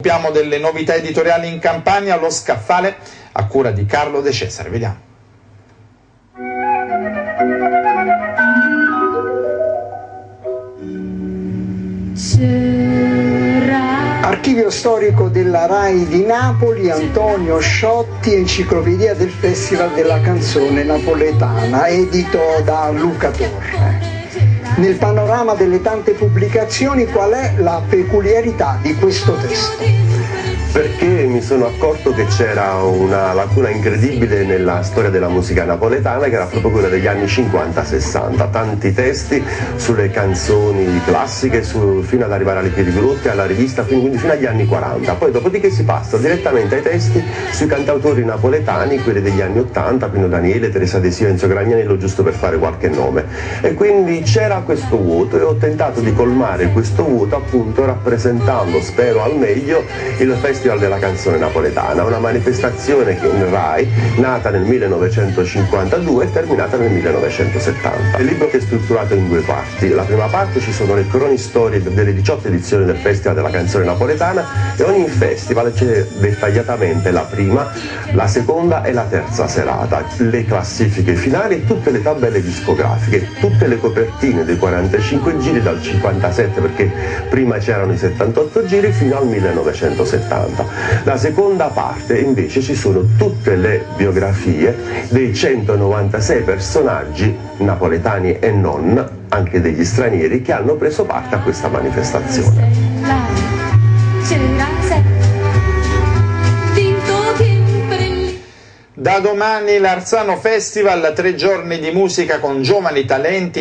Parliamo delle novità editoriali in Campania, Lo Scaffale, a cura di Carlo De Cesare. Vediamo. Archivio storico della RAI di Napoli, Antonio Sciotti, enciclopedia del Festival della Canzone Napoletana, edito da Luca Torre. Nel panorama delle tante pubblicazioni, qual è la peculiarità di questo testo? Perché mi sono accorto che c'era una lacuna incredibile nella storia della musica napoletana, che era proprio quella degli anni 50-60, tanti testi sulle canzoni classiche fino ad arrivare alle Piedigrotte, alla rivista, quindi fino agli anni 40, poi dopodiché si passa direttamente ai testi sui cantautori napoletani, quelli degli anni 80, Pino Daniele, Teresa De Sio, Enzo Gragnanello, giusto per fare qualche nome, e quindi c'era questo vuoto e ho tentato di colmare questo vuoto appunto rappresentando, spero al meglio, il Festival della Canzone Napoletana, una manifestazione che in RAI, nata nel 1952 e terminata nel 1970. Il libro che è strutturato in due parti. La prima parte ci sono le cronistorie delle 18 edizioni del Festival della Canzone Napoletana e ogni festival c'è dettagliatamente la prima, la seconda e la terza serata, le classifiche finali e tutte le tabelle discografiche, tutte le copertine dei 45 giri dal 57, perché prima c'erano i 78 giri, fino al 1970. La seconda parte invece ci sono tutte le biografie dei 196 personaggi napoletani e non, anche degli stranieri, che hanno preso parte a questa manifestazione. Da domani l'Arzano Festival, 3 giorni di musica con giovani talenti.